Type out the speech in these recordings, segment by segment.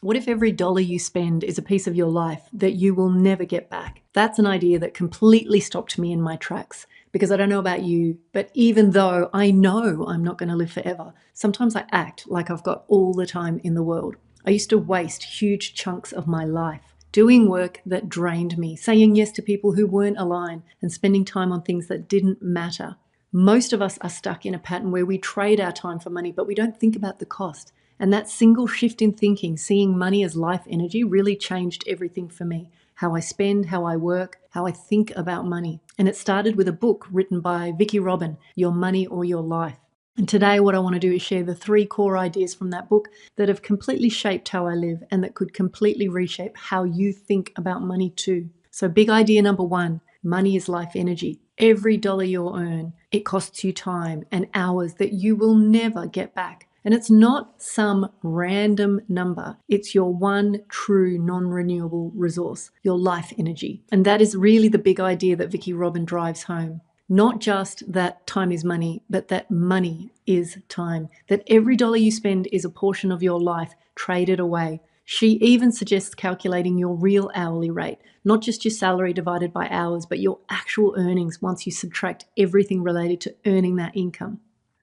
What if every dollar you spend is a piece of your life that you will never get back? That's an idea that completely stopped me in my tracks, because I don't know about you, but even though I know I'm not going to live forever, sometimes I act like I've got all the time in the world. I used to waste huge chunks of my life doing work that drained me, saying yes to people who weren't aligned, and spending time on things that didn't matter. Most of us are stuck in a pattern where we trade our time for money, but we don't think about the cost. And that single shift in thinking, seeing money as life energy, really changed everything for me. How I spend, how I work, how I think about money. And it started with a book written by Vicki Robin, Your Money or Your Life. And today what I want to do is share the 3 core ideas from that book that have completely shaped how I live and that could completely reshape how you think about money too. So big idea number 1, money is life energy. Every dollar you'll earn, it costs you time and hours that you will never get back. And it's not some random number. It's your one true non-renewable resource, your life energy. And that is really the big idea that Vicki Robin drives home. Not just that time is money, but that money is time. That every dollar you spend is a portion of your life traded away. She even suggests calculating your real hourly rate, not just your salary divided by hours, but your actual earnings once you subtract everything related to earning that income.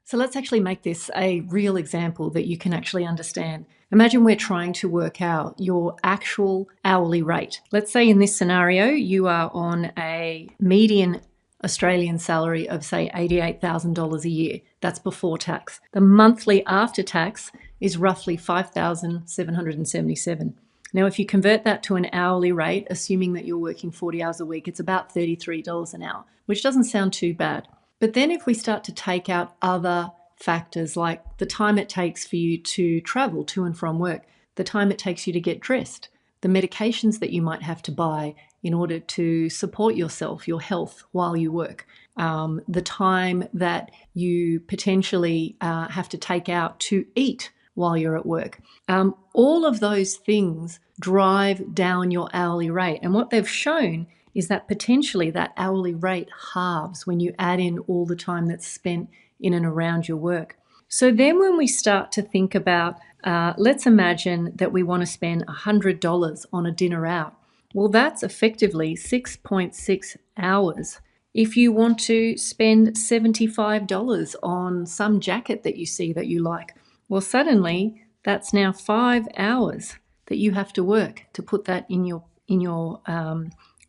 So let's actually make this a real example that you can actually understand. Imagine we're trying to work out your actual hourly rate. Let's say in this scenario, you are on a median Australian salary of, say, $88,000 a year. That's before tax. The monthly after tax is roughly $5,777. Now, if you convert that to an hourly rate, assuming that you're working 40 hours a week, it's about $33 an hour, which doesn't sound too bad. But then if we start to take out other factors like the time it takes for you to travel to and from work, the time it takes you to get dressed, the medications that you might have to buy in order to support yourself, your health while you work, the time that you potentially have to take out to eat while you're at work. All of those things drive down your hourly rate. And what they've shown is that potentially that hourly rate halves when you add in all the time that's spent in and around your work. So then when we start to think about, let's imagine that we want to spend $100 on a dinner out. Well, that's effectively 6.6 hours. If you want to spend $75 on some jacket that you see that you like, well, suddenly that's now 5 hours that you have to work to put that in your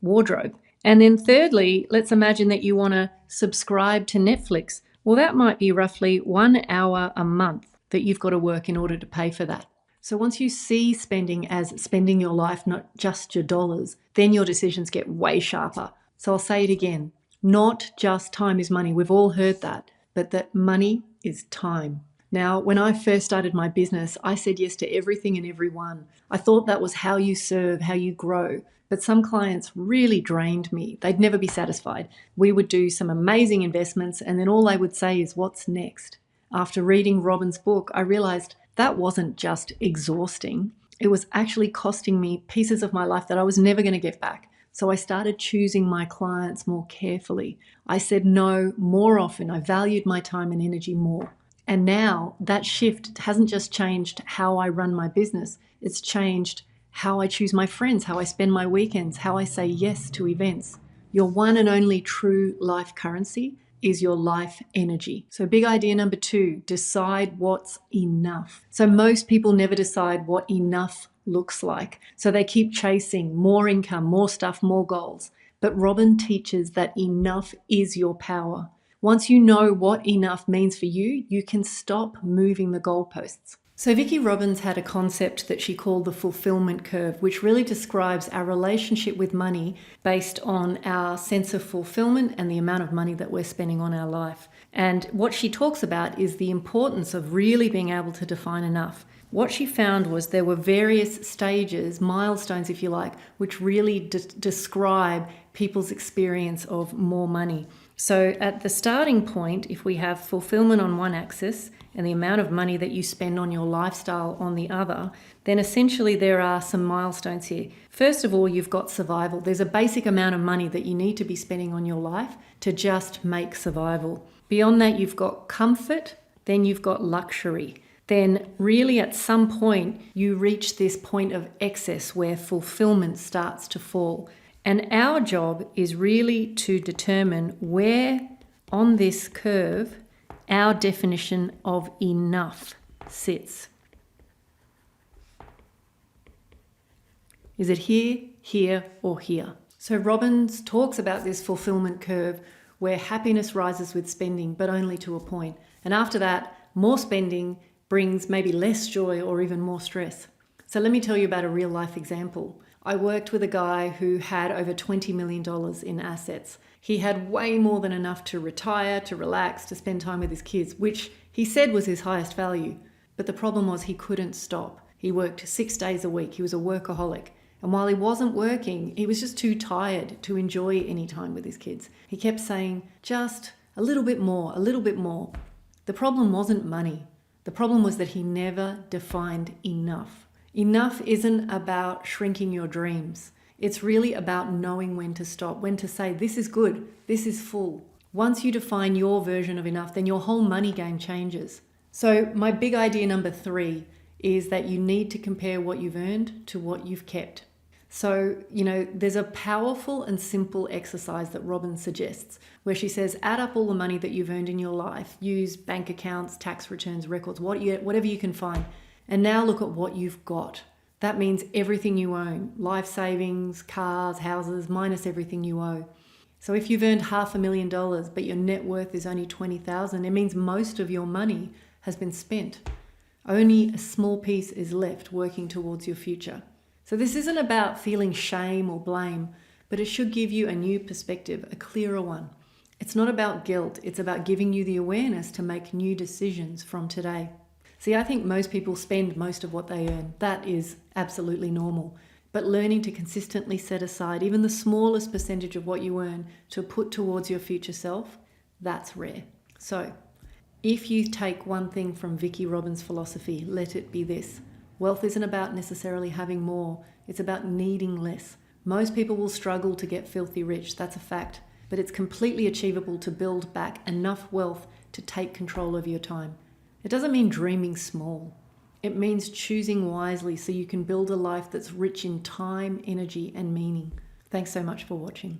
wardrobe. And then thirdly, let's imagine that you want to subscribe to Netflix. Well, that might be roughly 1 hour a month that you've got to work in order to pay for that. So once you see spending as spending your life, not just your dollars, then your decisions get way sharper. So I'll say it again, not just time is money. We've all heard that, but that money is time. Now, when I first started my business, I said yes to everything and everyone. I thought that was how you serve, how you grow. But some clients really drained me. They'd never be satisfied. We would do some amazing investments, and then all they would say is, what's next? After reading Robin's book, I realized that wasn't just exhausting. It was actually costing me pieces of my life that I was never going to get back. So I started choosing my clients more carefully. I said no more often. I valued my time and energy more. And now that shift hasn't just changed how I run my business. It's changed how I choose my friends, how I spend my weekends, how I say yes to events. Your one and only true life currency is your life energy. So big idea number 2, decide what's enough. So most people never decide what enough looks like. So they keep chasing more income, more stuff, more goals. But Robin teaches that enough is your power. Once you know what enough means for you, you can stop moving the goalposts. So Vicki Robin's had a concept that she called the fulfillment curve, which really describes our relationship with money based on our sense of fulfillment and the amount of money that we're spending on our life. And what she talks about is the importance of really being able to define enough. What she found was there were various stages, milestones if you like, which really describe people's experience of more money. So at the starting point, if we have fulfillment on one axis and the amount of money that you spend on your lifestyle on the other, then essentially there are some milestones here. First of all, you've got survival. There's a basic amount of money that you need to be spending on your life to just make survival. Beyond that, you've got comfort, then you've got luxury. then really at some point you reach this point of excess where fulfillment starts to fall. And our job is really to determine where on this curve our definition of enough sits. Is it here, here, or here? So Robbins talks about this fulfillment curve where happiness rises with spending, but only to a point. And after that, more spending brings maybe less joy or even more stress. So let me tell you about a real life example. I worked with a guy who had over $20 million in assets. He had way more than enough to retire, to relax, to spend time with his kids, which he said was his highest value. But the problem was he couldn't stop. He worked 6 days a week. He was a workaholic. And while he wasn't working, he was just too tired to enjoy any time with his kids. He kept saying, just a little bit more, a little bit more. The problem wasn't money. The problem was that he never defined enough. Enough isn't about shrinking your dreams. It's really about knowing when to stop, when to say, this is good, this is full. Once you define your version of enough, then your whole money game changes. So my big idea number 3 is that you need to compare what you've earned to what you've kept. So, there's a powerful and simple exercise that Robin suggests where she says, add up all the money that you've earned in your life, use bank accounts, tax returns, records, whatever you can find. And now look at what you've got. That means everything you own, life savings, cars, houses, minus everything you owe. So if you've earned $500,000, but your net worth is only $20,000, it means most of your money has been spent. Only a small piece is left working towards your future. So this isn't about feeling shame or blame, but it should give you a new perspective, a clearer one. It's not about guilt. It's about giving you the awareness to make new decisions from today. See, I think most people spend most of what they earn. That is absolutely normal. But learning to consistently set aside even the smallest percentage of what you earn to put towards your future self, that's rare. So if you take one thing from Vicki Robin's philosophy, let it be this. Wealth isn't about necessarily having more. It's about needing less. Most people will struggle to get filthy rich. That's a fact. But it's completely achievable to build back enough wealth to take control of your time. It doesn't mean dreaming small. It means choosing wisely so you can build a life that's rich in time, energy, and meaning. Thanks so much for watching.